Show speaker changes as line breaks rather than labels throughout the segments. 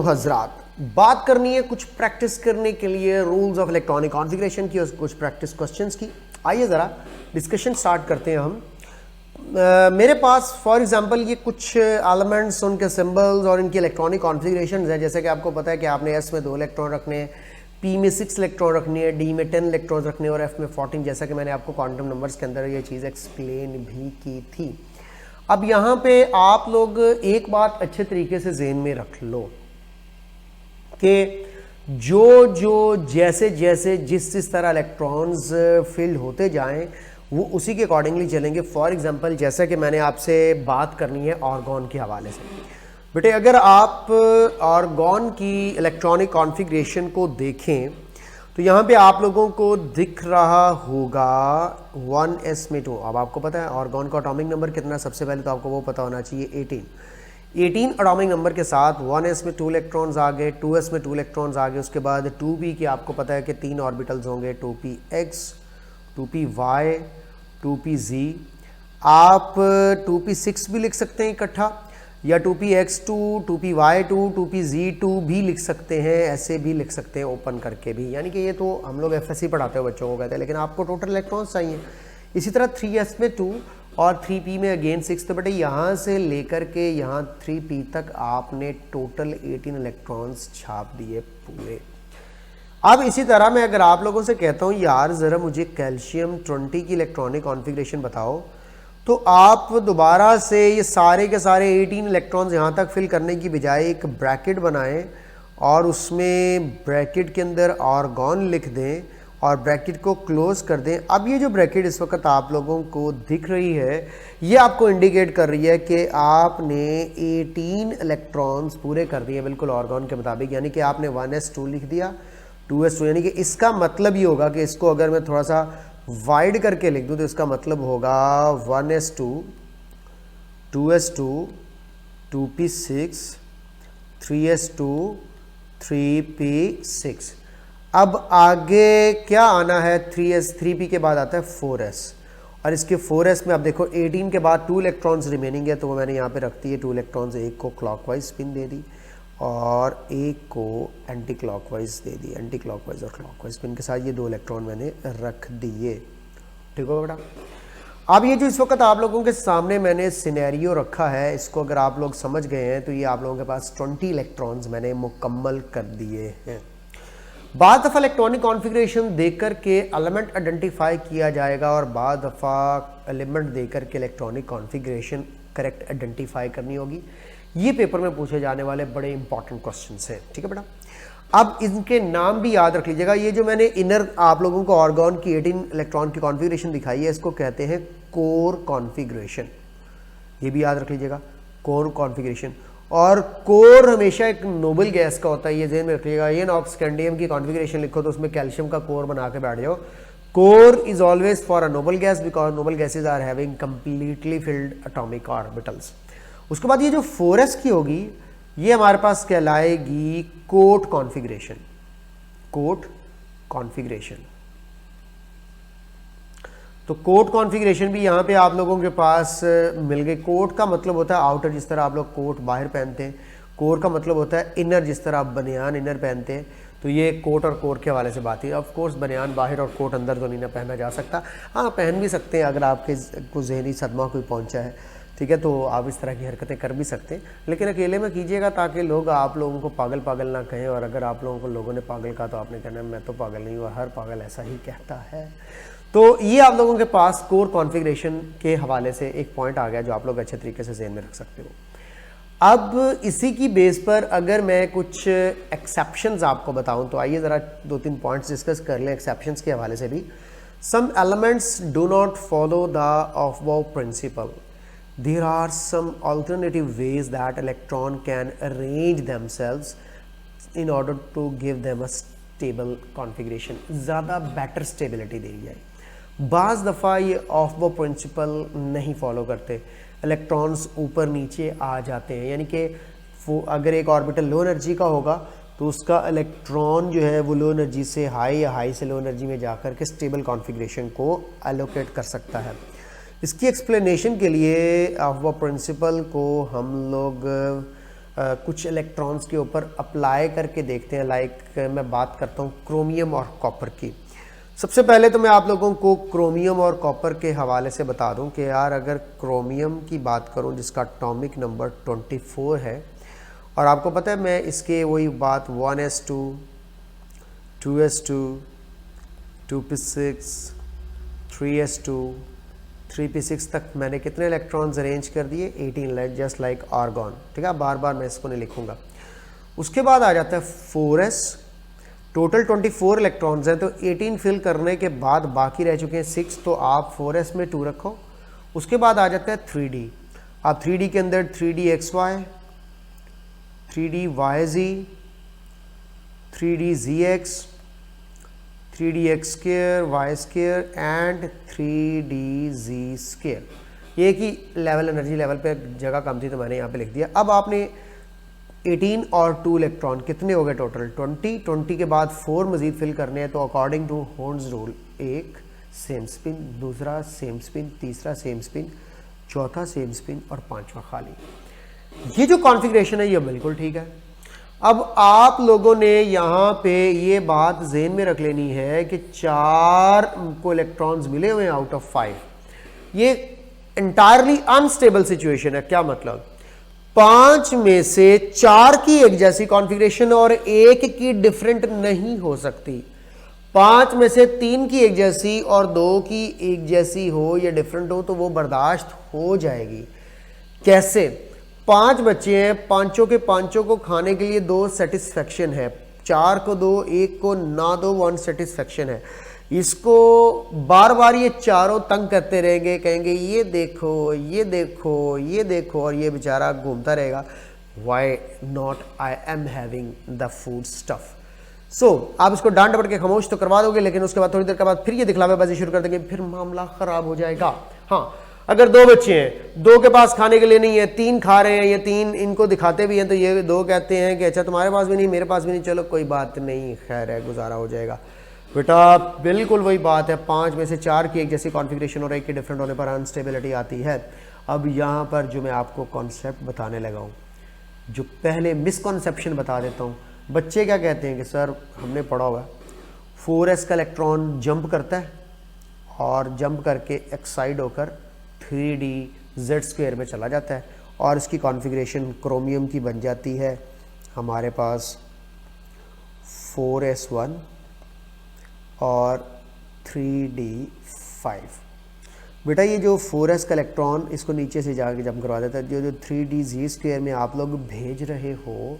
हजरात, बात करनी है कुछ प्रैक्टिस करने के लिए रूल्स ऑफ इलेक्ट्रॉनिक कॉन्फ़िगरेशन की और कुछ प्रैक्टिस क्वेश्चंस की। आइए ज़रा डिस्कशन स्टार्ट करते हैं हम। मेरे पास फॉर एग्जांपल ये कुछ एलिमेंट्स, उनके सिंबल्स और इनकी इलेक्ट्रॉनिक कॉन्फ़िगरेशन है। जैसे कि आपको पता है कि आपने एस में 2 इलेक्ट्रॉन रखने हैं, पी में 6 इलेक्ट्रॉन रखने हैं, डी में 10 इलेक्ट्रॉन रखने हैं और एफ में 14, जैसा कि मैंने आपको क्वांटम नंबर्स के अंदर ये चीज़ एक्सप्लेन भी की थी। अब यहाँ पे आप लोग एक बात अच्छे तरीके से ज़हन में रख लो कि जो जैसे जैसे जिस तरह इलेक्ट्रॉन्स फिल्ड होते जाएं वो उसी के अकॉर्डिंगली चलेंगे। फॉर एग्जांपल जैसा कि मैंने आपसे बात करनी है आर्गॉन के हवाले से। बेटे अगर आप आर्गॉन की इलेक्ट्रॉनिक कॉन्फ़िगरेशन को देखें तो यहाँ पे आप लोगों को दिख रहा होगा 1s में 2। अब आपको पता है आर्गॉन का एटॉमिक नंबर कितना, सबसे पहले तो आपको वो पता होना चाहिए 18 एटॉमिक नंबर के साथ 1s में 2 इलेक्ट्रॉन्स आ गए, 2s में 2 इलेक्ट्रॉन्स आ गए। उसके बाद 2p की आपको पता है कि 3 ऑर्बिटल्स होंगे, 2px, 2py, 2pz। आप 2p6 भी लिख सकते हैं इकट्ठा, या 2px2, 2py2, 2pz2 भी लिख सकते हैं, ऐसे भी लिख सकते हैं ओपन करके भी। यानी कि ये तो हम लोग एफएससी पढ़ाते हो बच्चों को कहते हैं, लेकिन आपको टोटल इलेक्ट्रॉन्स चाहिए। इसी तरह 3s में 2 और 3p में अगेन 6। तो बेटे यहाँ से लेकर के यहाँ 3p तक आपने टोटल 18 इलेक्ट्रॉन्स छाप दिए पूरे। अब इसी तरह मैं अगर आप लोगों से कहता हूँ यार ज़रा मुझे कैल्शियम 20 की इलेक्ट्रॉनिक कॉन्फ़िगरेशन बताओ, तो आप दोबारा से ये सारे के सारे 18 इलेक्ट्रॉन्स यहाँ तक फिल करने की बजाय एक ब्रैकेट बनाएं और उसमें ब्रैकेट के अंदर आर्गॉन लिख दें और ब्रैकेट को क्लोज कर दें। अब ये जो ब्रैकेट इस वक्त आप लोगों को दिख रही है ये आपको इंडिकेट कर रही है कि आपने 18 इलेक्ट्रॉन्स पूरे कर दिए बिल्कुल आर्गॉन के मुताबिक। यानी कि आपने 1s2 लिख दिया, 2s2, यानी कि इसका मतलब ये होगा कि इसको अगर मैं थोड़ा सा वाइड करके लिख दूं तो इसका मतलब होगा 1s2, 2s2, 2p6, 3s2, 3p6। अब आगे क्या आना है, 3p के बाद आता है 4s और इसके 4s में आप देखो 18 के बाद 2 इलेक्ट्रॉन्स रिमेनिंग है, तो वो मैंने यहाँ पे रख दी है 2 इलेक्ट्रॉन्स। एक को क्लॉकवाइज स्पिन दे दी और एक को एंटी क्लॉकवाइज दे दी, एंटी क्लॉकवाइज और क्लॉकवाइज स्पिन के साथ ये 2 इलेक्ट्रॉन मैंने रख दिए। ठीक हो बेटा। अब ये जो इस वक्त आप लोगों के सामने मैंने सिनेरियो रखा है, इसको अगर आप लोग समझ गए हैं तो ये आप लोगों के पास 20 इलेक्ट्रॉन्स मैंने मुकम्मल कर दिए हैं। बाद दफ़ा इलेक्ट्रॉनिक कॉन्फ़िगरेशन देकर के एलिमेंट आइडेंटिफाई किया जाएगा और बाद दफ़ा एलिमेंट देकर के इलेक्ट्रॉनिक कॉन्फ़िगरेशन करेक्ट आइडेंटिफाई करनी होगी। ये पेपर में पूछे जाने वाले बड़े इंपॉर्टेंट क्वेश्चंस हैं। ठीक है बेटा। अब इनके नाम भी याद रख लीजिएगा। ये जो मैंने इनर आप लोगों को आर्गॉन की 18 इलेक्ट्रॉन की कॉन्फ़िगरेशन दिखाई है, इसको कहते हैं कोर कॉन्फ़िगरेशन। ये भी याद रख लीजिएगा, कोर कॉन्फ़िगरेशन। और कोर हमेशा एक नोबल गैस का होता है, ये ज़हन में रखिएगा। ये ऑक्सकैंडियम की कॉन्फ़िगरेशन लिखो तो उसमें कैल्शियम का कोर बना के बैठ जाओ। Core is always for a noble gas because noble gases are having completely filled atomic orbitals. उसके बाद ये जो 4s की होगी ये हमारे पास कहलाएगी कोट कॉन्फ़िगरेशन। कोट कॉन्फ़िगरेशन, तो कोट कॉन्फ़िगरेशन भी यहाँ पे आप लोगों के पास मिल गई। कोट का मतलब होता है आउटर, जिस तरह आप लोग कोट बाहर पहनते हैं। कोर का मतलब होता है इनर, जिस तरह आप बनियान इनर पहनते हैं। तो ये कोट और कोर के हवाले से बात है। ऑफ कोर्स बनियान बाहर और कोट अंदर तो नहीं ना पहना जा सकता। हाँ पहन भी सकते हैं अगर आपके को जहनी सदमा कोई पहुँचा है, ठीक है, तो आप इस तरह की हरकतें कर भी सकते हैं, लेकिन अकेले में कीजिएगा ताकि लोग आप लोगों को पागल पागल ना कहें। और अगर आप लोगों को लोगों ने पागल कहा तो आपने कहना मैं तो पागल नहीं हूँ, हर पागल ऐसा ही कहता है। तो ये आप लोगों के पास कोर कॉन्फ़िगरेशन के हवाले से एक पॉइंट आ गया जो आप लोग अच्छे तरीके से ज़हन में रख सकते हो। अब इसी की बेस पर अगर मैं कुछ एक्सेप्शंस आपको बताऊं तो आइए ज़रा 2-3 पॉइंट्स डिस्कस कर लें एक्सेप्शंस के हवाले से भी। Some elements do not follow the aufbau principle. There are some alternative ways that electron can arrange themselves in order to give them a stable configuration, ज़्यादा better stability दे जाए। बाज़ दफ़ा ये ऑफ-बाउ प्रिंसिपल नहीं फॉलो करते, इलेक्ट्रॉन्स ऊपर नीचे आ जाते हैं। यानी कि अगर एक ऑर्बिटल लो एनर्जी का होगा तो उसका इलेक्ट्रॉन जो है वो लो एनर्जी से हाई या हाई से लो एनर्जी में जाकर के स्टेबल कॉन्फ़िगरेशन को एलोकेट कर सकता है। इसकी एक्सप्लेनेशन के लिए ऑफ-बाउ प्रिंसिपल को हम लोग कुछ इलेक्ट्रॉन्स के ऊपर अप्लाई करके देखते हैं। लाइक मैं बात करता हूँ क्रोमियम और कॉपर की। सबसे पहले तो मैं आप लोगों को क्रोमियम और कॉपर के हवाले से बता दूं कि यार अगर क्रोमियम की बात करूं जिसका एटॉमिक नंबर 24 है, और आपको पता है मैं इसके वही बात 1s2, 2s2, 2p6, 3s2, 3p6 तक मैंने कितने इलेक्ट्रॉन्स अरेंज कर दिए? 18, जस्ट लाइक आर्गॉन। ठीक है, बार बार मैं इसको नहीं लिखूंगा। उसके बाद आ जाता है 4s, टोटल 24 इलेक्ट्रॉन्स हैं, तो 18 फिल करने के बाद बाकी रह चुके हैं 6, तो आप 4s में 2 रखो। उसके बाद आ जाता है 3d। आप 3d के अंदर 3dxy, 3dyz, 3dzx, 3dx square, y square and 3dz square। ये कि लेवल एनर्जी लेवल पे जगह कम थी तो मैंने यहाँ पे लिख दिया। अब आपने 18 और 2 इलेक्ट्रॉन कितने हो गए टोटल? 20 के बाद 4 मजीद फिल करने हैं, तो अकॉर्डिंग टू हॉर्न्स रूल एक सेम स्पिन, दूसरा सेम स्पिन, तीसरा सेम स्पिन, चौथा सेम स्पिन और पांचवा खाली। ये जो कॉन्फ़िगरेशन है ये बिल्कुल ठीक है। अब आप लोगों ने यहाँ पे ये बात ज़हन में रख लेनी है कि 4 को इलेक्ट्रॉन्स मिले हुए हैं आउट ऑफ 5। ये इंटायरली अनस्टेबल सिचुएशन है। क्या मतलब? 5 में से 4 की एक जैसी कॉन्फ़िगरेशन और 1 की डिफरेंट नहीं हो सकती। 5 में से 3 की एक जैसी और 2 की एक जैसी हो या डिफरेंट हो तो वो बर्दाश्त हो जाएगी। कैसे? 5 बच्चे हैं, पांचों के पांचों को खाने के लिए 2 सेटिस्फेक्शन है, 4 को 2, 1 को ना दो, 1 सेटिस्फेक्शन है। इसको बार बार ये चारों तंग करते रहेंगे, कहेंगे ये देखो, ये देखो, ये देखो, और ये बेचारा घूमता रहेगा। Why not, I am having the food stuff. So आप इसको डांट डपट के खामोश तो करवा दोगे, लेकिन उसके बाद थोड़ी देर के बाद फिर ये दिखलावेबाजी शुरू कर देंगे, फिर मामला खराब हो जाएगा। हाँ, अगर 2 बच्चे हैं, 2 के पास खाने के लिए नहीं है, 3 खा रहे हैं, ये 3 इनको दिखाते भी हैं, तो ये 2 कहते हैं कि अच्छा तुम्हारे पास भी नहीं, मेरे पास भी नहीं, चलो कोई बात नहीं, खैर है, गुजारा हो जाएगा। बेटा बिल्कुल वही बात है, 5 में से 4 की एक जैसी कॉन्फ़िगरेशन और 1 के डिफरेंट होने पर अनस्टेबिलिटी आती है। अब यहाँ पर जो मैं आपको कॉन्सेप्ट बताने लगा हूँ, जो पहले मिसकॉन्सेप्शन बता देता हूँ। बच्चे क्या कहते हैं कि सर हमने पढ़ा हुआ है 4s का इलेक्ट्रॉन जंप करता है और जंप करके एक्साइड होकर 3dz² में चला जाता है और इसकी कॉन्फ़िगरेशन क्रोमियम की बन जाती है हमारे पास 4s1 और 3d5। बेटा ये जो 4s का इलेक्ट्रॉन इसको नीचे से जाके जंप करवा देता है। जो 3dz² में आप लोग भेज रहे हो,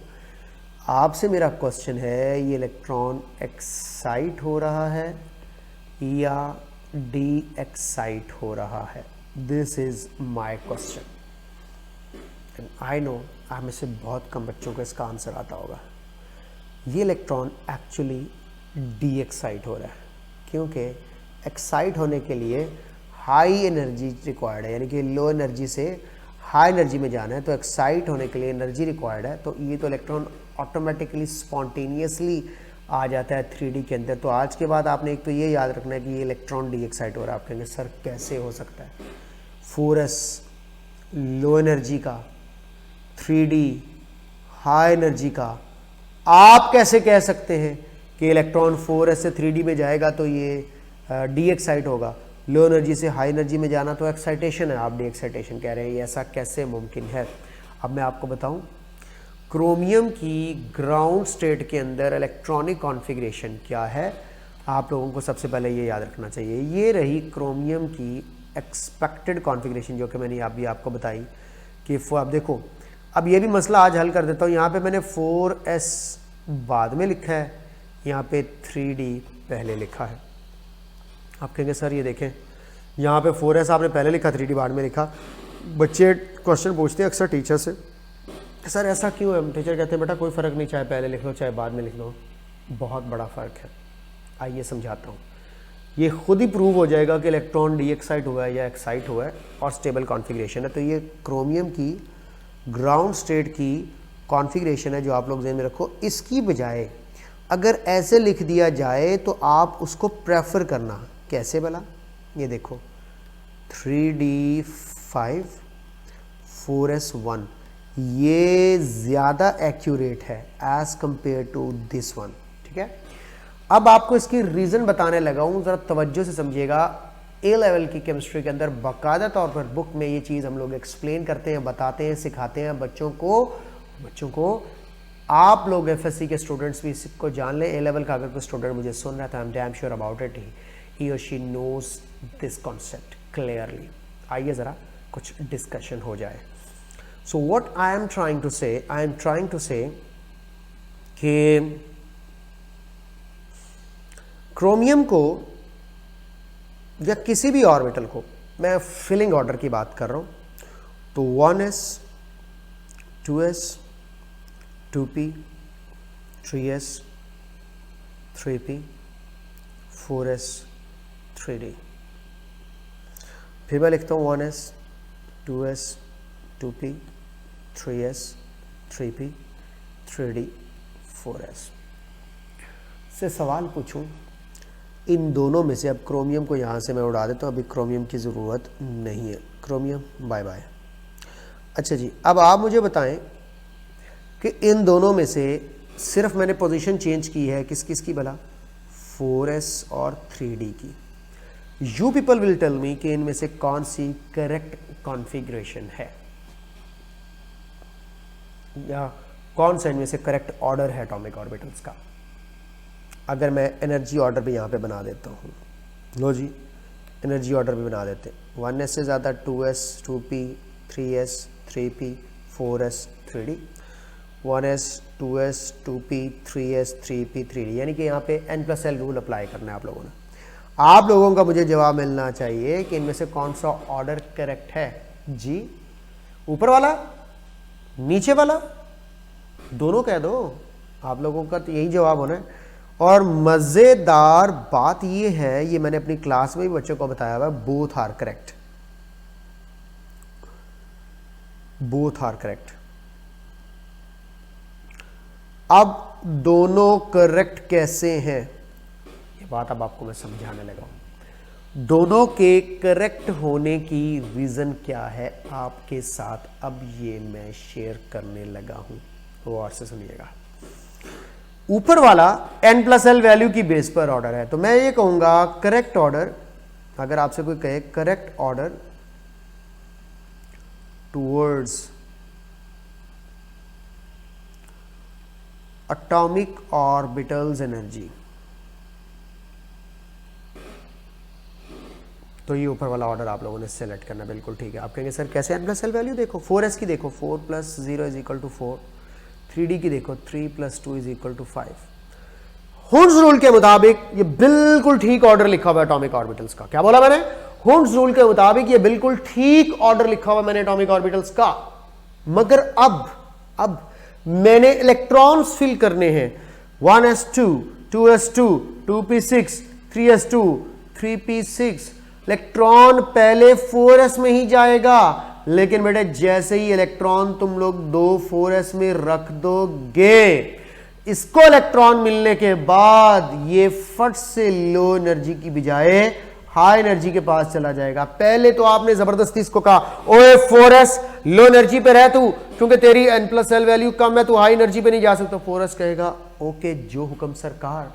आपसे मेरा क्वेश्चन है ये इलेक्ट्रॉन एक्साइट हो रहा है या डी एक्साइट हो रहा है? This is my question. I know आप में से बहुत कम बच्चों को इसका आंसर आता होगा। ये इलेक्ट्रॉन एक्चुअली डी एक्साइट हो रहा है, क्योंकि एक्साइट होने के लिए हाई एनर्जी रिक्वायर्ड है, यानी कि लो एनर्जी से हाई एनर्जी में जाना है, तो एक्साइट होने के लिए एनर्जी रिक्वायर्ड है। तो ये तो इलेक्ट्रॉन ऑटोमेटिकली स्पॉन्टेनियसली आ जाता है 3D के अंदर। तो आज के बाद आपने एक तो ये याद रखना है कि ये इलेक्ट्रॉन डी एक्साइट हो रहा है। आप कहेंगे सर कैसे हो सकता है? 4s लो एनर्जी का, 3D हाई एनर्जी का, आप कैसे कह सकते हैं कि इलेक्ट्रॉन 4s से 3D में जाएगा तो ये डी एक्साइट होगा? लो एनर्जी से हाई एनर्जी में जाना तो एक्साइटेशन है, आप डी एक्साइटेशन कह रहे हैं, ये ऐसा कैसे मुमकिन है? अब मैं आपको बताऊं, क्रोमियम की ग्राउंड स्टेट के अंदर इलेक्ट्रॉनिक कॉन्फ़िगरेशन क्या है, आप लोगों को सबसे पहले ये याद रखना चाहिए। ये रही क्रोमियम की एक्सपेक्टेड कॉन्फ़िगरेशन जो कि मैंने अभी आपको बताई कि अब देखो, अब ये भी मसला आज हल कर देता हूँ। यहाँ पे मैंने 4s बाद में लिखा है, यहाँ पे 3d पहले लिखा है। आप कहेंगे सर ये देखें, यहाँ पे 4s आपने पहले लिखा, 3d बाद में लिखा। बच्चे क्वेश्चन पूछते हैं अक्सर टीचर से, सर ऐसा क्यों है? टीचर कहते हैं बेटा कोई फ़र्क नहीं, चाहे पहले लिख लो चाहे बाद में लिख लो। बहुत बड़ा फ़र्क है, आइए समझाता हूँ। ये खुद ही प्रूव हो जाएगा कि इलेक्ट्रॉन डी एक्साइट हुआ है या एक्साइट हुआ है और स्टेबल कॉन्फ़िगरेशन है। तो ये क्रोमियम की ग्राउंड स्टेट की कॉन्फ़िगरेशन है जो आप लोग ज़हन में रखो। इसकी बजाय अगर ऐसे लिख दिया जाए तो आप उसको प्रेफर करना। कैसे भला? ये देखो 3d5 4s1, ये ज़्यादा एक्यूरेट है as compare to this one, ठीक है। अब आपको इसकी रीज़न बताने लगा हूँ, ज़रा तवज्जो से समझिएगा। ए लेवल की केमिस्ट्री के अंदर बाकायदा तौर पर बुक में ये चीज़ हम लोग एक्सप्लेन करते हैं, बताते हैं, सिखाते हैं बच्चों को। आप लोग एफएससी के स्टूडेंट्स भी इसको जान लें। ए लेवल का अगर कोई स्टूडेंट मुझे सुन रहा था, I am damn sure about it, he और she knows this concept clearly. आइए ज़रा कुछ डिस्कशन हो जाए। So what I am trying to say कि क्रोमियम को या किसी भी ऑर्बिटल को, मैं फिलिंग ऑर्डर की बात कर रहा हूं, तो 1s 2s 2p 3s 3p 4s 3d। फिर मैं लिखता हूं 1s 2s 2p 3s 3p 3d 4s। से सवाल पूछूं, इन दोनों में से, अब क्रोमियम को यहाँ से मैं उड़ा देता हूँ, अभी क्रोमियम की ज़रूरत नहीं है, क्रोमियम बाय बाय। अच्छा जी, अब आप मुझे बताएं कि इन दोनों में से सिर्फ मैंने पोजीशन चेंज की है किस किस की भला, 4s और 3d की। You people will tell me कि इनमें से कौन सी करेक्ट कॉन्फ़िगरेशन है, या कौन सा इनमें से करेक्ट ऑर्डर है एटॉमिक ऑर्बिटल्स का। अगर मैं एनर्जी ऑर्डर भी यहाँ पे बना देता हूँ, लो जी एनर्जी ऑर्डर भी बना देते, 1s से ज़्यादा 2s 2p 3s 3p 4s 3d, 1s 2s 2p 3s 3p 3d, यानी कि यहाँ पे n+l रूल अप्लाई करना है आप लोगों ने। आप लोगों का मुझे जवाब मिलना चाहिए कि इनमें से कौन सा ऑर्डर करेक्ट है जी। ऊपर वाला, नीचे वाला, दोनों कह दो, आप लोगों का तो यही जवाब होना है। और मज़ेदार बात ये है, ये मैंने अपनी क्लास में भी बच्चों को बताया हुआ, both are correct, both are correct. अब दोनों करेक्ट कैसे हैं, ये बात अब आपको मैं समझाने लगा हूं। दोनों के करेक्ट होने की रीज़न क्या है आपके साथ, अब ये मैं शेयर करने लगा हूं, तो और से सुनिएगा। ऊपर वाला n+l वैल्यू की बेस पर ऑर्डर है, तो मैं ये कहूंगा करेक्ट ऑर्डर, अगर आपसे कोई कहे correct order towards atomic orbitals energy, तो ये ऊपर वाला ऑर्डर आप लोगों ने सेलेक्ट करना, बिल्कुल ठीक है। आप कहेंगे सर कैसे, n+l वैल्यू देखो, 4s की देखो 4 + 0 = 4, 3d की देखो 3 + 2 = 5। हुन्स रूल के मुताबिक ये बिल्कुल ठीक ऑर्डर लिखा हुआ है एटॉमिक ऑर्बिटल्स का। क्या बोला मैंने, हुन्स रूल के मुताबिक ये बिल्कुल ठीक ऑर्डर लिखा हुआ मैंने एटॉमिक ऑर्बिटल्स का। मगर अब मैंने इलेक्ट्रॉन्स फिल करने हैं, 1s2 2s2 2p6 3s2 3p6। Electron पहले 4s में ही जाएगा, लेकिन बेटे जैसे ही इलेक्ट्रॉन तुम लोग 2 4s में रख दोगे, इसको इलेक्ट्रॉन मिलने के बाद ये फट से लो एनर्जी की बजाय हाई एनर्जी के पास चला जाएगा। पहले तो आपने जबरदस्ती इसको कहा, ओए 4s लो एनर्जी पे रह तू, क्योंकि तेरी n+l वैल्यू कम है, तू हाई एनर्जी पे नहीं जा सकता। 4s कहेगा ओके जो हुक्म सरकार।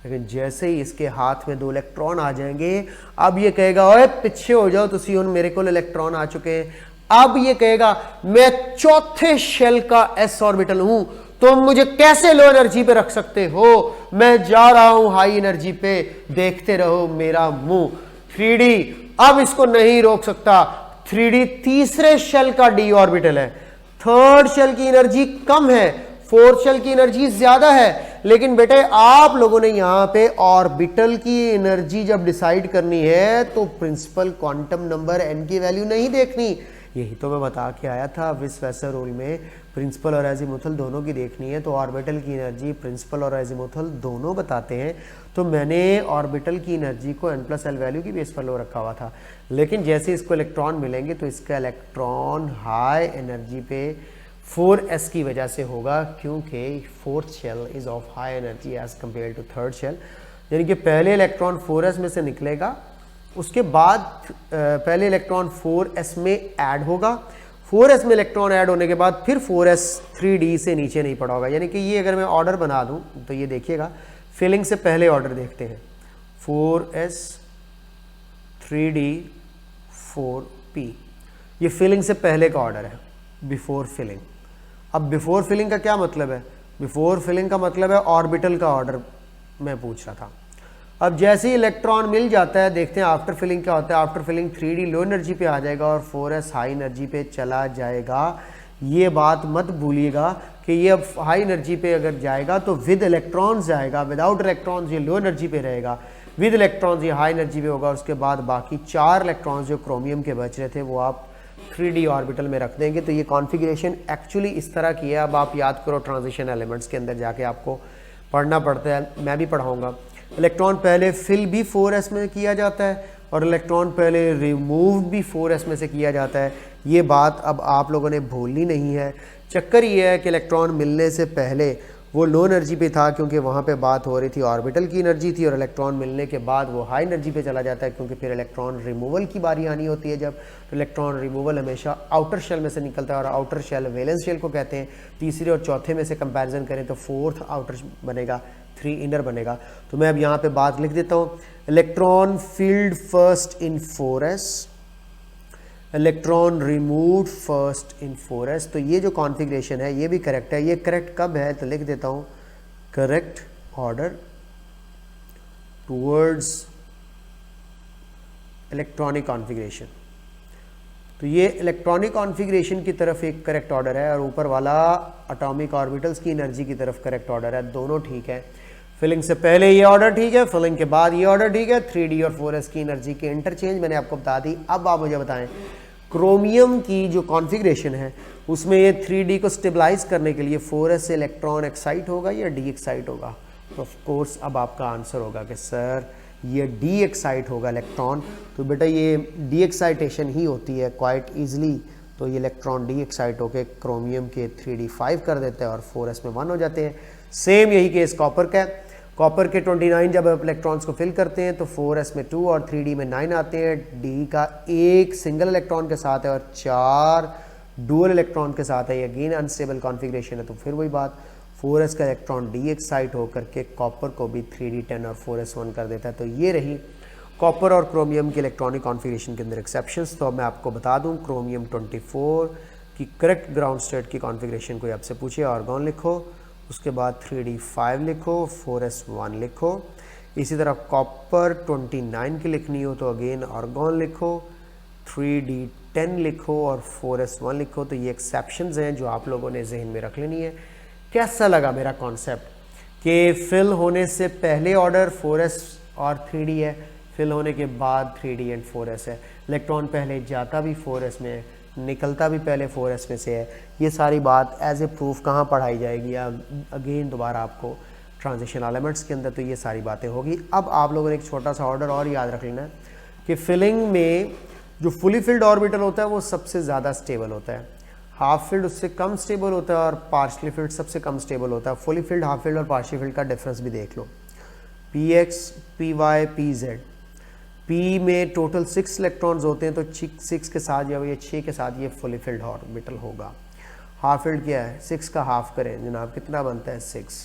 लेकिन जैसे ही इसके हाथ में 2 इलेक्ट्रॉन आ जाएंगे, अब ये कहेगा ओए पीछे हो जाओ तुसी, हुन मेरे को इलेक्ट्रॉन आ चुके हैं। अब ये कहेगा मैं चौथे शेल का s ऑर्बिटल हूं, तुम मुझे कैसे लो एनर्जी पे रख सकते हो, मैं जा रहा हूं हाई एनर्जी पे, देखते रहो मेरा मुंह। 3d अब इसको नहीं रोक सकता। 3d तीसरे शेल का d ऑर्बिटल है, थर्ड शेल की एनर्जी कम है, फोर्थ शेल की एनर्जी ज्यादा है। लेकिन बेटे आप लोगों ने यहां पे ऑर्बिटल की एनर्जी जब डिसाइड करनी है तो प्रिंसिपल क्वांटम नंबर n की वैल्यू नहीं देखनी। यही तो मैं बता के आया था विस्वेसर रूल में, प्रिंसिपल और एजीमुथल दोनों की देखनी है, तो ऑर्बिटल की एनर्जी प्रिंसिपल और एजीमुथल दोनों बताते हैं। तो मैंने ऑर्बिटल की एनर्जी को n+l वैल्यू की बेस पर लो रखा हुआ था। लेकिन जैसे इसको इलेक्ट्रॉन मिलेंगे तो इसका इलेक्ट्रॉन हाई एनर्जी पे 4s की वजह से होगा, क्योंकि fourth shell is of high energy as compare to third shell. यानी कि पहले इलेक्ट्रॉन 4s में से निकलेगा, उसके बाद पहले इलेक्ट्रॉन 4s में ऐड होगा, 4s में इलेक्ट्रॉन ऐड होने के बाद फिर 4s 3d से नीचे नहीं पड़ा होगा, यानी कि ये अगर मैं ऑर्डर बना दूं तो ये देखिएगा, फिलिंग से पहले ऑर्डर देखते हैं, 4s 3d 4p, ये फिलिंग से पहले का ऑर्डर है, बिफोर फिलिंग। अब बिफोर फिलिंग का क्या मतलब है? बिफोर फिलिंग का मतलब है ऑर्बिटल का ऑर्डर मैं पूछ रहा था। अब जैसे ही इलेक्ट्रॉन मिल जाता है, देखते हैं आफ्टर फिलिंग क्या होता है। After filling 3d low energy पे आ जाएगा और 4s हाई एनर्जी पे चला जाएगा। ये बात मत भूलिएगा कि ये अब हाई एनर्जी पे अगर जाएगा तो विद इलेक्ट्रॉन्स जाएगा, विदाउट इलेक्ट्रॉन्स ये लो एनर्जी पे रहेगा, विद इलेक्ट्रॉन्स ये हाई एनर्जी पे होगा। उसके बाद बाकी 4 इलेक्ट्रॉन्स जो क्रोमियम के बच रहे थे वो आप 3d ऑर्बिटल में रख देंगे। तो ये कॉन्फ़िगरेशन एक्चुअली इस तरह की है। अब आप याद करो, ट्रांजिशन एलिमेंट्स के अंदर जाके आपको पढ़ना पड़ता है, मैं भी पढ़ाऊँगा। इलेक्ट्रॉन पहले फिल भी 4s में किया जाता है और इलेक्ट्रॉन पहले रिमूव भी 4s में से किया जाता है। ये बात अब आप लोगों ने भूलनी नहीं है। चक्कर ये है कि इलेक्ट्रॉन मिलने से पहले वो लो एनर्जी पे था क्योंकि वहाँ पे बात हो रही थी ऑर्बिटल की एनर्जी थी, और इलेक्ट्रॉन मिलने के बाद वो हाई एनर्जी पे चला जाता है क्योंकि फिर इलेक्ट्रॉन रिमूवल की बारी आनी होती है। जब तो इलेक्ट्रॉन रिमूवल हमेशा आउटर शेल में से निकलता है और आउटर शेल वैलेंस शेल को कहते हैं। तीसरे और चौथे में से कंपैरिजन करें तो 4th आउटर बनेगा, 3 इनर बनेगा। तो मैं अब यहाँ पे बात लिख देता हूँ, electron filled first in 4s, electron removed first in 4s। तो ये जो कॉन्फ़िगरेशन है ये भी करेक्ट है। ये करेक्ट कब है तो लिख देता हूँ, correct order towards electronic configuration. तो ये इलेक्ट्रॉनिक कॉन्फ़िगरेशन की तरफ एक करेक्ट ऑर्डर है और ऊपर वाला एटॉमिक ऑर्बिटल्स की एनर्जी की तरफ करेक्ट ऑर्डर है। दोनों ठीक है। फिलिंग से पहले ये ऑर्डर ठीक है, फिलिंग के बाद ये ऑर्डर ठीक है। 3d और 4s की एनर्जी के इंटरचेंज मैंने आपको बता दी। अब आप मुझे बताएं, क्रोमियम की जो कॉन्फ़िगरेशन है उसमें ये 3d को स्टेबलाइज करने के लिए 4s से इलेक्ट्रॉन एक्साइट होगा या डी एक्साइट होगा? तो ऑफ कोर्स अब आपका आंसर होगा कि सर ये डी एक्साइट होगा इलेक्ट्रॉन। तो बेटा ये डी एक्साइटेशन ही होती है क्वाइट ईजिली। तो ये इलेक्ट्रॉन डी एक्साइट होकर क्रोमियम के 3d 5 कर देते हैं और 4s में 1 हो जाते हैं। सेम यही केस कॉपर का है। कॉपर के 29 जब आप इलेक्ट्रॉन्स को फिल करते हैं तो 4s में 2 और 3d में 9 आते हैं। डी का एक सिंगल इलेक्ट्रॉन के साथ है और 4 डुअल इलेक्ट्रॉन के साथ है। ये अगेन अनस्टेबल कॉन्फ़िगरेशन है। तो फिर वही बात, 4s का इलेक्ट्रॉन डी एक्साइट होकर के कॉपर को भी 3d 10 और 4s 1 कर देता है। तो ये रही कॉपर और क्रोमियम के इलेक्ट्रॉनिक कॉन्फ़िगरेशन के अंदर एक्सेप्शंस। तो अब मैं आपको बता दूं, क्रोमियम 24 की करेक्ट ग्राउंड स्टेट की कॉन्फ़िगरेशन कोई आपसे पूछे, आर्गॉन लिखो, उसके बाद 3d 5 लिखो, 4s 1 लिखो। इसी तरह कॉपर 29 की लिखनी हो तो अगेन आर्गॉन लिखो, 3d 10 लिखो और 4s 1 लिखो। तो ये एक्सेप्शंस हैं जो आप लोगों ने जहन में रख लेनी है। कैसा लगा मेरा कॉन्सेप्ट कि फिल होने से पहले ऑर्डर 4s और 3d है, फिल होने के बाद 3d एंड 4s है। इलेक्ट्रॉन पहले जाता भी 4s में है, निकलता भी पहले 4s में से है। ये सारी बात एज ए प्रूफ कहाँ पढ़ाई जाएगी या अगेन दोबारा आपको ट्रांजिशन एलिमेंट्स के अंदर, तो ये सारी बातें होगी। अब आप लोगों ने एक छोटा सा ऑर्डर और याद रख लेना है कि फिलिंग में जो फुली फिल्ड ऑर्बिटल होता है वो सबसे ज़्यादा स्टेबल होता है, हाफ फील्ड उससे कम स्टेबल होता है और पार्शली फील्ड सबसे कम स्टेबल होता है। फुली फील्ड, हाफ फील्ड और पार्शली फील्ड का डिफरेंस भी देख लो, px, py, pz। p में टोटल 6 इलेक्ट्रॉन्स होते हैं तो 6 के साथ या ये 6 के साथ ये फुली फिल्ड ऑर्बिटल होगा। हाफ फील्ड क्या है, 6 का हाफ करें जनाब कितना बनता है, 6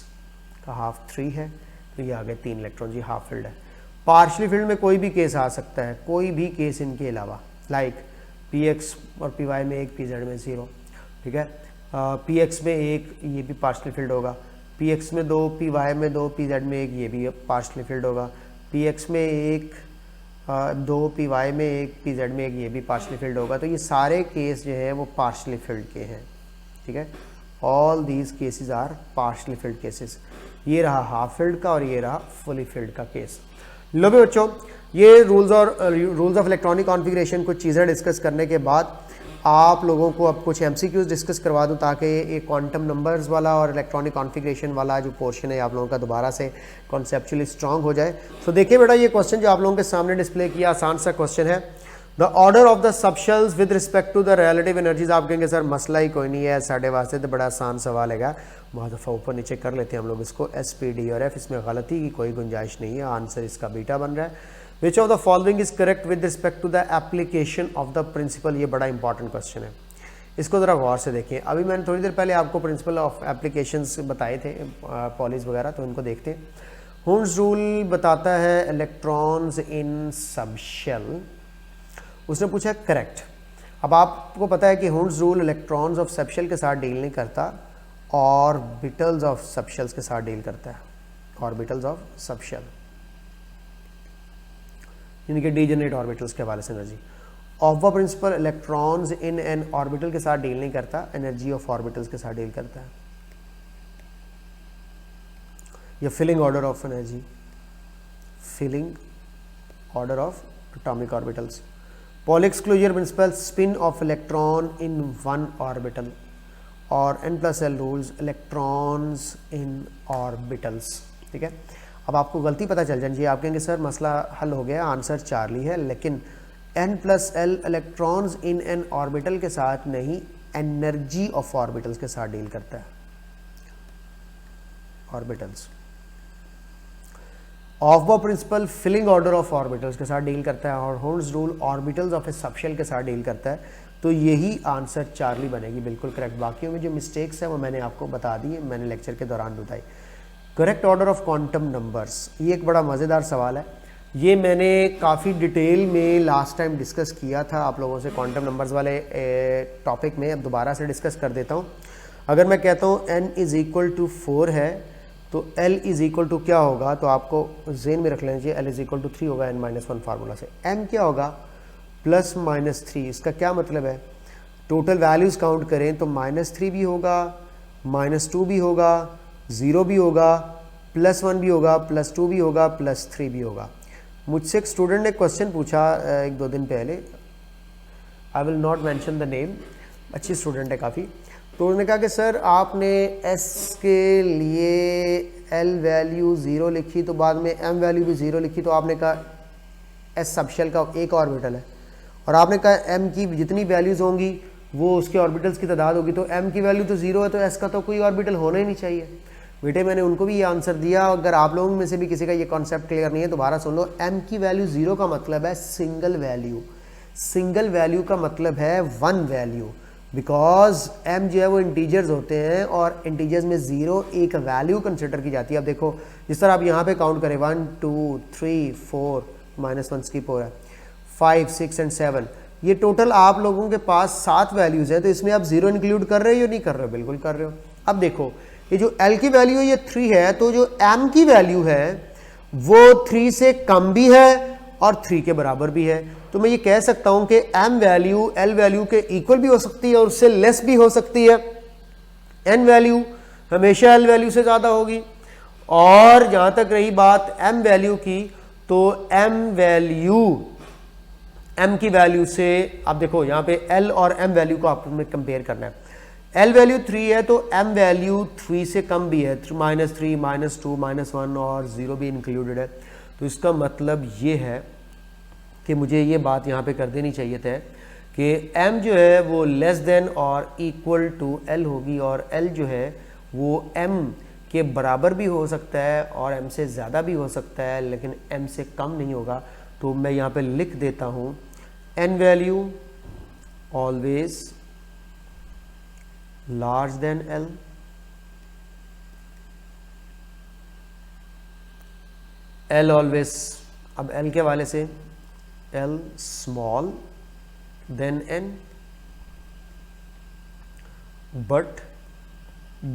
का हाफ 3 है, तो ये आ गए 3 इलेक्ट्रॉन, जी हाफ फील्ड है। पार्शली फील्ड में कोई भी केस आ सकता है, कोई भी केस इनके अलावा, लाइक px और py में 1, pz में 0, ठीक है। px में 1 ये भी पार्शली फील्ड होगा, px में 2, py में 2, pz में 1 ये भी पार्शली फील्ड होगा, px में 1, 2, py में 1, pz में 1 ये भी पार्शली फील्ड होगा। तो ये सारे केस जो है वो पार्शली फील्ड के हैं, ठीक है। All these cases are partially filled cases. ये रहा हाफ फील्ड का और ये रहा फुली फील्ड का केस। लो भी बच्चों, ये रूल्स ऑफ इलेक्ट्रॉनिक कॉन्फ़िगरेशन कुछ चीज़ें डिस्कस करने के बाद आप लोगों को अब कुछ MCQs डिस्कस करवा दूं ताकि ये क्वांटम नंबर्स वाला और इलेक्ट्रॉनिक कॉन्फ़िगरेशन वाला जो पोर्शन है आप लोगों का दोबारा से कॉन्सेप्चुअली स्ट्रांग हो जाए। तो देखिए बेटा, ये क्वेश्चन जो आप लोगों के सामने डिस्प्ले किया, आसान सा क्वेश्चन है। The order of the subshells with respect to the relative energies. आप कहेंगे सर मसला ही कोई नहीं है, साढ़े वास्ते तो बड़ा आसान सवाल है, बहुत दफ़ा ऊपर नीचे कर लेते हैं हम लोग इसको। S, P, D और F, इसमें गलती की कोई गुंजाइश नहीं है, आंसर इसका बीटा बन रहा है। Which of the following is correct with respect to the application of the principle. ये बड़ा इंपॉर्टेंट क्वेश्चन है। इसको ज़रा गौर से देखें। अभी मैंने थोड़ी देर पहले आपको प्रिंसिपल ऑफ एप्लीकेशंस बताए थे पॉलीज वगैरह, तो इनको देखते हैं। हून्स रूल बताता है इलेक्ट्रॉन्स इन सबशेल, उसने पूछा करेक्ट। अब आपको पता है कि हून्स रूल इलेक्ट्रॉन्स ऑफ सबशेल के साथ डील नहीं करता, ऑर्बिटल्स ऑफ सबशेल्स के साथ डील करता है, ऑर्बिटल्स ऑफ सबशेल यानी कि डीजेनरेट ऑर्बिटल्स के हवाले से energy. Of principal electrons in n orbital के साथ डील नहीं करता, एनर्जी ऑफ ऑर्बिटल्स के साथ डील करता है, या filling order of energy, filling order of atomic orbitals. Pauli exclusion principle spin of electron in one orbital, और n+l rules electrons in orbitals. ठीक है, अब आपको गलती पता चल जानी चाहिए। आप कहेंगे सर मसला हल हो गया, आंसर चार्ली है, लेकिन n+l electrons in n orbital के साथ नहीं, एनर्जी ऑफ ऑर्बिटल्स के साथ डील करता है, orbitals. Aufbau principle filling order of orbitals के साथ डील करता है, और Hund's rule orbitals of a subshell के साथ डील करता है। तो यही आंसर चार्ली बनेगी, बिल्कुल करेक्ट। बाकियों में जो मिस्टेक्स है वो मैंने आपको बता दी है, मैंने लेक्चर के दौरान बताई। Correct order of quantum numbers, ये एक बड़ा मज़ेदार सवाल है। ये मैंने काफ़ी डिटेल में लास्ट टाइम डिस्कस किया था आप लोगों से क्वांटम नंबर्स वाले टॉपिक में, अब दोबारा से डिस्कस कर देता हूँ। अगर मैं कहता हूँ n = 4 है तो l = क्या होगा, तो आपको जेन में रख लेना चाहिए, l = 3 होगा n-1 फार्मूला से। m क्या होगा, +-3। इसका क्या मतलब है, टोटल वैल्यूज़ काउंट करें तो -3 भी होगा, -2 भी होगा, 0 भी होगा, +1 भी होगा, +2 भी होगा, +3 भी होगा। मुझसे एक स्टूडेंट ने क्वेश्चन पूछा 1-2 दिन पहले, I will not mention the name, अच्छी स्टूडेंट है काफ़ी। तो उन्होंने कहा कि सर आपने s के लिए l वैल्यू 0 लिखी, तो बाद में m वैल्यू भी 0 लिखी, तो आपने कहा s सबशेल का एक ऑर्बिटल है, और आपने कहा m की जितनी वैल्यूज़ होंगी वो उसके ऑर्बिटल्स की तादाद होगी, तो m की वैल्यू तो 0 है, तो s का तो कोई ऑर्बिटल होना ही नहीं चाहिए। बेटे मैंने उनको भी ये आंसर दिया, अगर आप लोगों में से भी किसी का ये कॉन्सेप्ट क्लियर नहीं है दोबारा सुन लो। m की वैल्यू 0 का मतलब है सिंगल वैल्यू, सिंगल वैल्यू का मतलब है 1 वैल्यू, बिकॉज m जो है वो इंटीजर्स होते हैं, और इंटीजर्स में 0 एक वैल्यू कंसिडर की जाती है। अब देखो जिस तरह आप यहाँ पे काउंट करें 1 2 3 4 -1 स्किप हो रहा है, 5 6 एंड 7, ये टोटल आप लोगों के पास 7 वैल्यूज़ हैं, तो इसमें आप 0 इंक्लूड कर रहे हो या नहीं कर रहे हो, बिल्कुल कर रहे हो। अब देखो ये जो l की वैल्यू है ये 3 है, तो जो m की वैल्यू है वो 3 से कम भी है और 3 के बराबर भी है। तो मैं ये कह सकता हूं कि m वैल्यू l वैल्यू के इक्वल भी हो सकती है और उससे लेस भी हो सकती है। n वैल्यू हमेशा l वैल्यू से ज़्यादा होगी, और जहाँ तक रही बात m वैल्यू की, तो m वैल्यू m की वैल्यू से, आप देखो यहाँ पे l और m वैल्यू को आपको कंपेयर करना है। l वैल्यू 3 है तो m वैल्यू 3 से कम भी है, -3 -2 -1 और 0 भी इंक्लूडेड है। तो इसका मतलब ये है कि मुझे ये बात यहाँ पे कर देनी चाहिए था कि m जो है वो लेस देन और इक्वल टू l होगी, और l जो है वो m के बराबर भी हो सकता है और m से ज़्यादा भी हो सकता है, लेकिन m से कम नहीं होगा। तो मैं यहाँ पे लिख देता हूँ n value always large than l, l always, अब l के वाले से l small than n but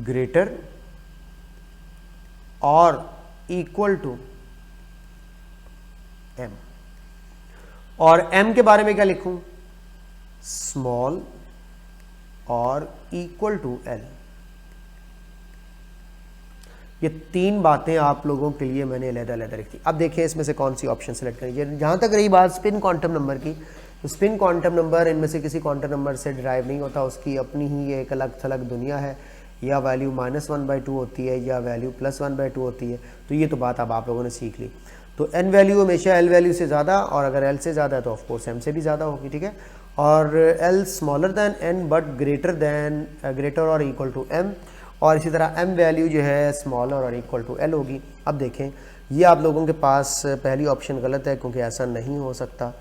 greater और इक्वल टू m, और m के बारे में क्या लिखूं, स्मॉल और इक्वल टू l। ये 3 बातें आप लोगों के लिए मैंने अलग-अलग रखी। अब देखिए इसमें से कौन सी ऑप्शन सेलेक्ट करेंगे। जहां तक रही बात स्पिन क्वांटम नंबर की, तो स्पिन क्वांटम नंबर इनमें से किसी क्वांटम नंबर से डिराइव नहीं होता, उसकी अपनी ही एक अलग थलग दुनिया है। या वैल्यू -1/2 होती है या वैल्यू +1/2 होती है। तो ये तो बात अब आप लोगों ने सीख ली। तो n वैल्यू हमेशा l वैल्यू से ज़्यादा, और अगर l से ज़्यादा है तो ऑफकोर्स m से भी ज़्यादा होगी, ठीक है। और l smaller than n but greater और इक्वल टू m, और इसी तरह m वैल्यू जो है स्मॉलर और इक्वल टू l होगी। अब देखें ये आप लोगों के पास पहली ऑप्शन गलत है क्योंकि ऐसा नहीं हो सकता।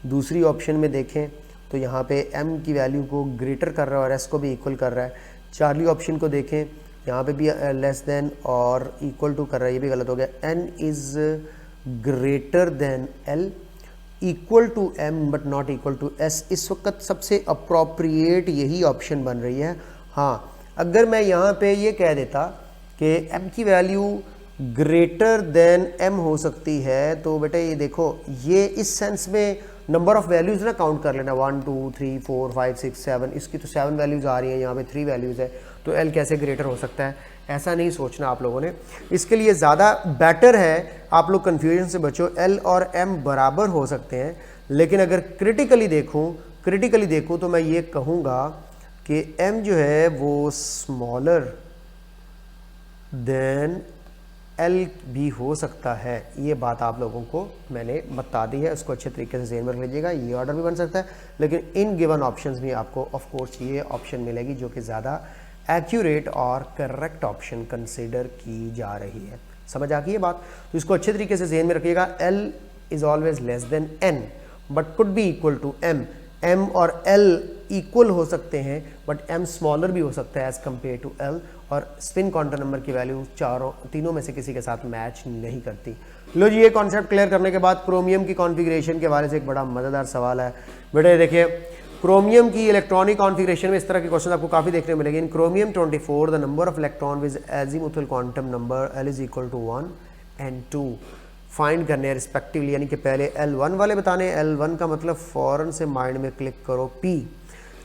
दूसरी ऑप्शन में देखें तो यहाँ पे m की वैल्यू को ग्रेटर कर रहा है और s को भी इक्वल कर रहा है। चार्ली ऑप्शन को देखें, यहाँ पे भी लेस देन और इक्वल टू कर रहा है, ये भी गलत हो गया। n is greater than l, equal to m but not equal to s। इस वक्त सबसे अप्रोप्रिएट यही ऑप्शन बन रही है। हाँ, अगर मैं यहाँ पे ये कह देता कि m की वैल्यू ग्रेटर देन m हो सकती है, तो बेटे ये देखो, ये इस सेंस में नंबर ऑफ वैल्यूज़ ना काउंट कर लेना, 1 2 3 4 5 6 7, इसकी तो 7 वैल्यूज़ आ रही हैं, यहाँ पे 3 वैल्यूज़ है, तो l कैसे ग्रेटर हो सकता है, ऐसा नहीं सोचना आप लोगों ने। इसके लिए ज़्यादा बेटर है आप लोग कन्फ्यूजन से बचो, l और m बराबर हो सकते हैं, लेकिन अगर क्रिटिकली देखूँ तो मैं ये कहूँगा कि m जो है वो स्मॉलर देन L भी हो सकता है। ये बात आप लोगों को मैंने बता दी है, उसको अच्छे तरीके से ज़हन में रख लीजिएगा। ये ऑर्डर भी बन सकता है, लेकिन इन गिवन ऑप्शंस में आपको ऑफ कोर्स ये ऑप्शन मिलेगी जो कि ज़्यादा एक्यूरेट और करेक्ट ऑप्शन कंसीडर की जा रही है। समझ आ गई ये बात? तो इसको अच्छे तरीके से ज़हन में रखिएगा। L is always less than N but could be equal to M। M और L इक्वल हो सकते हैं बट M स्मॉलर भी हो सकता है एज़ कम्पेयर टू L, और स्पिन क्वांटम नंबर की वैल्यू तीनों में से किसी के साथ मैच नहीं करती। लो जी, ये कॉन्सेप्ट क्लियर करने के बाद क्रोमियम की कॉन्फ़िगरेशन के बारे से एक बड़ा मज़ेदार सवाल है। बेटे देखिए, क्रोमियम की इलेक्ट्रॉनिक कॉन्फ़िगरेशन में इस तरह के क्वेश्चन आपको काफ़ी देखने मिलेंगे। In chromium 24 the number of electron with azimuthal quantum number L is equal to 1 and 2 find करने हैं रिस्पेक्टिवली, यानी कि पहले L1 वाले बताने। L1 का मतलब फ़ौरन से माइंड में क्लिक करो P।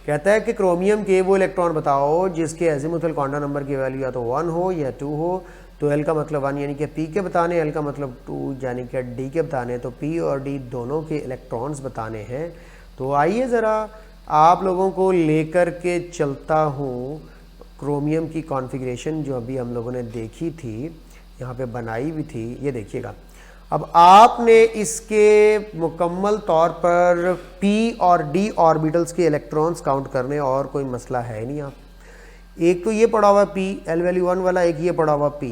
कहता है कि क्रोमियम के वो इलेक्ट्रॉन बताओ जिसके एजीमुथल क्वांटम नंबर की वैल्यू या तो 1 हो या 2 हो। तो L का मतलब 1 यानी कि P के बताने, L का मतलब 2 यानी कि D के बताने। तो P और D दोनों के इलेक्ट्रॉन्स बताने हैं। तो आइए ज़रा आप लोगों को लेकर के चलता हूँ क्रोमियम की कॉन्फ़िगरेशन जो अभी हम लोगों ने देखी थी, यहाँ पे बनाई भी थी। ये देखिएगा, अब आपने इसके मुकम्मल तौर पर P और D ऑर्बिटल्स के इलेक्ट्रॉन्स काउंट करने, और कोई मसला है नहीं। आप एक तो ये पड़ा हुआ P L वैल्यू 1 वाला, एक ये पड़ा हुआ P।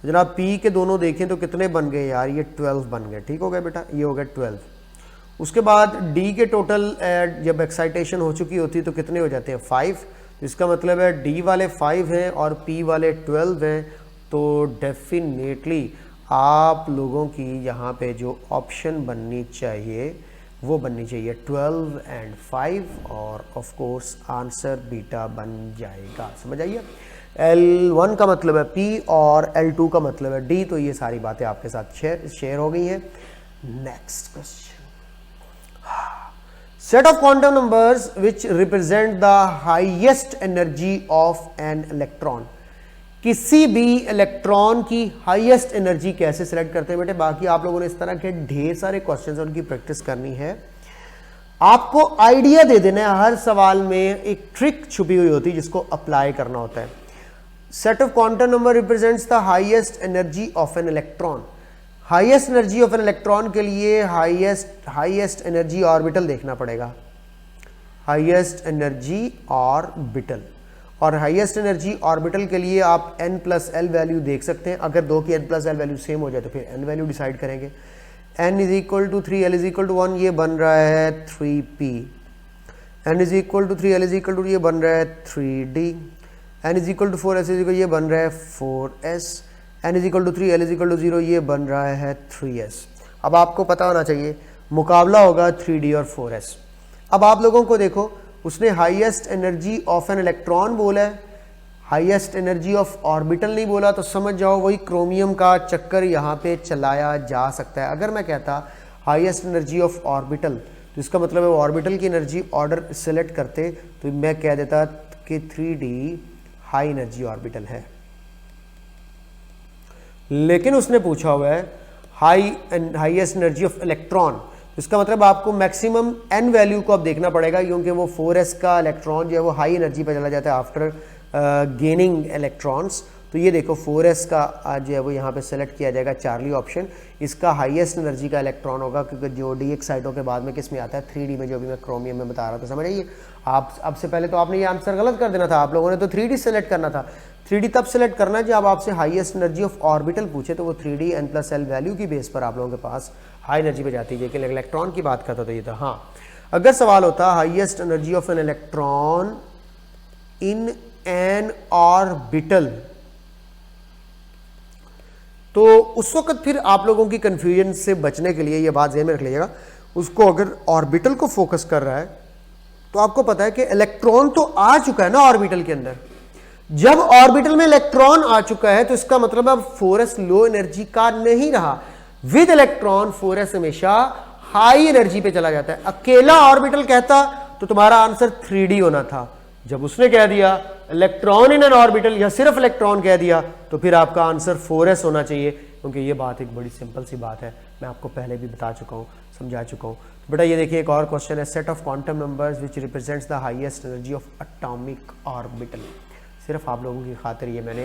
जनाब P के दोनों देखें तो कितने बन गए यार, ये 12 बन गए। ठीक हो गया बेटा, ये हो गया 12। उसके बाद D के टोटल जब एक्साइटेशन हो चुकी होती है तो कितने हो जाते हैं, 5। तो इसका मतलब है D वाले 5 हैं और P वाले 12 हैं। तो डेफिनेटली आप लोगों की यहाँ पे जो ऑप्शन बननी चाहिए वो बननी चाहिए 12 and 5, और ऑफ कोर्स आंसर बीटा बन जाएगा। समझ आइए? L1 का मतलब है P और L2 का मतलब है D। तो ये सारी बातें आपके साथ शेयर हो गई हैं। Next question, set of quantum numbers which represent the highest energy of an electron. किसी भी इलेक्ट्रॉन की हाईएस्ट एनर्जी कैसे सिलेक्ट करते हैं बेटे? बाकी आप लोगों ने इस तरह के ढेर सारे क्वेश्चंस हैं, उनकी प्रैक्टिस करनी है। आपको आइडिया दे देना है, हर सवाल में एक ट्रिक छुपी हुई होती है जिसको अप्लाई करना होता है। Set of quantum number represents the highest energy of an electron. Highest energy of an electron के लिए हाईएस्ट एनर्जी ऑर्बिटल देखना पड़ेगा, हाईएस्ट एनर्जी ऑर्बिटल। और हाईएस्ट एनर्जी ऑर्बिटल के लिए आप n प्लस एल वैल्यू देख सकते हैं। अगर दो की n plus l value same हो जाए तो फिर n वैल्यू डिसाइड करेंगे। n is equal to 3, l is equal to 1, ये बन रहा है 3p। n is equal to 3, l is equal to, ये बन रहा है 3d। n is equal to 4, s is equal, ये बन रहा है 4s। n is equal to 3, l is equal to 0, ये बन रहा है 3s। अब आपको पता होना चाहिए मुकाबला होगा 3d और 4s। अब आप लोगों को देखो, उसने highest energy of an electron बोला है, हाईएस्ट एनर्जी ऑफ ऑर्बिटल नहीं बोला। तो समझ जाओ वही क्रोमियम का चक्कर यहाँ पे चलाया जा सकता है। अगर मैं कहता हाईएस्ट एनर्जी ऑफ ऑर्बिटल तो इसका मतलब है वो ऑर्बिटल की एनर्जी ऑर्डर सेलेक्ट करते तो मैं कह देता कि 3d हाई एनर्जी ऑर्बिटल है। लेकिन उसने पूछा हुआ है हाईएस्ट एनर्जी ऑफ इलेक्ट्रॉन, इसका मतलब आपको मैक्सिमम n वैल्यू को अब देखना पड़ेगा, क्योंकि वो 4s का इलेक्ट्रॉन जो है वो हाई एनर्जी पर चला जाता है आफ्टर गेनिंग इलेक्ट्रॉन्स। तो ये देखो 4s का जो है वो यहाँ पे सेलेक्ट किया जाएगा, चार्ली ऑप्शन। इसका हाईएस्ट एनर्जी का इलेक्ट्रॉन होगा, क्योंकि जो d एक्साइटों के बाद में किस में आता है, 3d में, जो भी मैं क्रोमियम में बता रहा था। समझ आइए? आप अब से पहले तो आपने ये आंसर गलत कर देना था, आप लोगों ने तो 3d सेलेक्ट करना था। 3d तब सेलेक्ट करना है जब आपसे हाईएस्ट एनर्जी ऑफ ऑर्बिटल पूछे, तो वो 3d n+l वैल्यू की बेस पर आप लोगों के पास हाई एनर्जी पे जाती है। लेकिन इलेक्ट्रॉन की बात करता तो ये था। हाँ, अगर सवाल होता highest energy of an electron in n orbital, तो उस वक्त फिर आप लोगों की कंफ्यूजन से बचने के लिए ये बात ध्यान में रख लीजिएगा, उसको अगर ऑर्बिटल को फोकस कर रहा है तो आपको पता है कि इलेक्ट्रॉन तो आ चुका है ना ऑर्बिटल के अंदर। जब ऑर्बिटल में इलेक्ट्रॉन आ चुका है तो इसका मतलब अब 4s लो एनर्जी का नहीं रहा। विद इलेक्ट्रॉन 4s हमेशा हाई एनर्जी पे चला जाता है। अकेला ऑर्बिटल कहता तो तुम्हारा आंसर 3D होना था। जब उसने कह दिया इलेक्ट्रॉन इन एन ऑर्बिटल या सिर्फ इलेक्ट्रॉन कह दिया तो फिर आपका आंसर 4s होना चाहिए, क्योंकि ये बात एक बड़ी सिंपल सी बात है, मैं आपको पहले भी बता चुका हूँ, समझा चुका हूँ। तो बेटा ये देखिए एक और क्वेश्चन है, set of quantum numbers which represents the highest energy of atomic orbital. सिर्फ आप लोगों की खातिर ये मैंने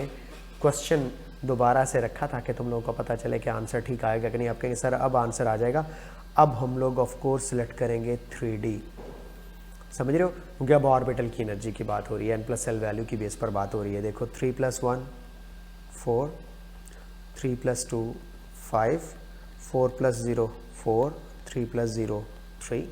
क्वेश्चन दोबारा से रखा ताकि तुम लोगों को पता चले कि आंसर ठीक आएगा कि नहीं। आप कहेंगे सर अब आंसर आ जाएगा, अब हम लोग ऑफ कोर्स सिलेक्ट करेंगे 3D, समझ रहे हो, क्योंकि अब ऑर्बिटल की एनर्जी की बात हो रही है, n+l वैल्यू की बेस पर बात हो रही है। देखो 3 + 1 4, 3 + 2 5, 4 + 0 4, 3 + 0 3।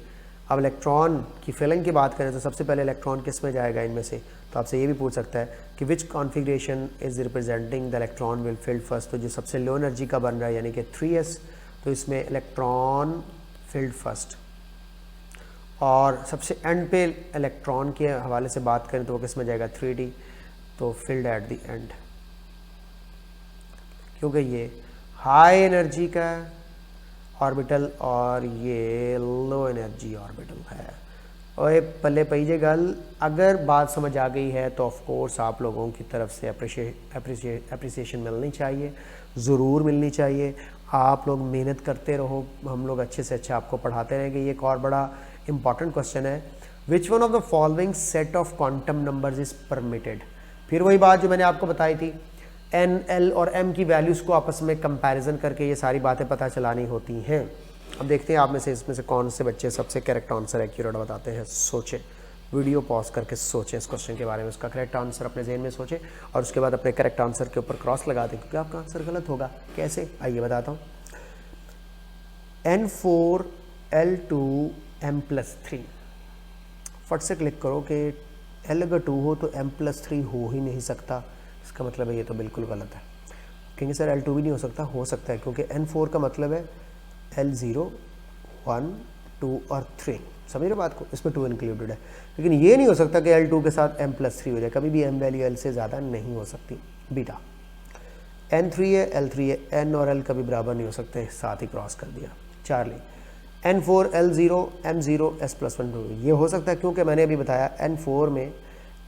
अब इलेक्ट्रॉन की फिलिंग की बात करें तो सबसे पहले इलेक्ट्रॉन किस में जाएगा इनमें से, तो आपसे ये भी पूछ सकता है कि which configuration is representing the electron will filled first. तो जो सबसे लो एनर्जी का बन रहा है यानी कि 3s, तो इसमें इलेक्ट्रॉन फिल्ड फर्स्ट। और सबसे एंड पे इलेक्ट्रॉन के हवाले से बात करें तो वो किस में जाएगा 3D, तो फिल्ड एट द एंड, क्योंकि ये हाई एनर्जी का ऑर्बिटल और ये लो एनर्जी ऑर्बिटल है। और पल्ले पईजे गल, अगर बात समझ आ गई है तो ऑफ कोर्स आप लोगों की तरफ से अप्रिसिएशन मिलनी चाहिए, ज़रूर मिलनी चाहिए। आप लोग मेहनत करते रहो, हम लोग अच्छे से अच्छा आपको पढ़ाते रहेंगे। ये एक और बड़ा इंपॉर्टेंट क्वेश्चन है, which one of the following set of quantum numbers is permitted. फिर वही बात जो मैंने आपको बताई थी, n, l और m की वैल्यूज़ को आपस में कंपैरिजन करके ये सारी बातें पता चलानी होती हैं। अब देखते हैं आप में से इसमें से कौन से बच्चे सबसे करेक्ट आंसर एक्यूरेट बताते हैं। सोचें, वीडियो पॉज करके सोचें इस क्वेश्चन के बारे में, उसका करेक्ट आंसर अपने जहन में सोचें और उसके बाद अपने करेक्ट आंसर के ऊपर क्रॉस लगा दें, क्योंकि आपका आंसर गलत होगा। कैसे, आइए बताता हूँ। n4l2m+3, फट से क्लिक करो कि l अगर 2 हो तो m+3 हो ही नहीं सकता, इसका मतलब है ये तो बिल्कुल गलत है। कहेंगे सर l2 भी नहीं हो सकता है, क्योंकि n4 का मतलब है l0 1 2 और 3, समझ रहे बात को, इसमें 2 इंक्लूडेड है। लेकिन ये नहीं हो सकता कि l2 के साथ m+3 हो जाए, कभी भी m वैल्यू l से ज़्यादा नहीं हो सकती। बीटा n3 है, l3 है, n और l कभी बराबर नहीं हो सकते, साथ ही क्रॉस कर दिया। Charlie n4 l0 m0 s+1 2, ये हो सकता है क्योंकि मैंने अभी बताया n4 में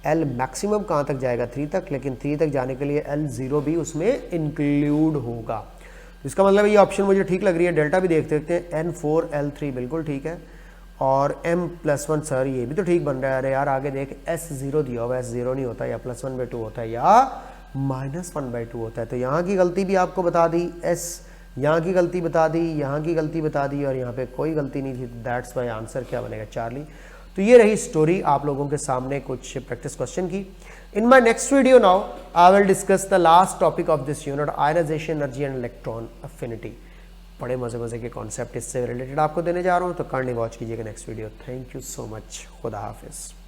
l मैक्सिमम कहाँ तक जाएगा 3 तक, लेकिन 3 तक जाने के लिए l0 भी उसमें इंक्लूड होगा। इसका मतलब ये ऑप्शन मुझे ठीक लग रही है। डेल्टा भी देख सकते हैं, n4 l3 बिल्कुल ठीक है, और m+1 सर ये भी तो ठीक बन रहा है। अरे यार आगे देख s0 दिया हुआ, s0 नहीं होता, या +1/2 होता है या -1/2 होता है। तो यहाँ की गलती भी आपको बता दी, s यहाँ की गलती बता दी, यहाँ की गलती बता दी, और यहाँ पे कोई गलती नहीं थी। दैट्स वाई आंसर क्या बनेगा, चार्ली। तो ये रही स्टोरी आप लोगों के सामने कुछ प्रैक्टिस क्वेश्चन की। In my next video now I will discuss the last topic of this unit, ionization energy and electron affinity. बड़े मजे मजे के कॉन्सेप्ट इससे रिलेटेड आपको देने जा रहा हूँ, तो काइंडली वॉच कीजिएगा next video. Thank you so much, खुदा हाफिज़।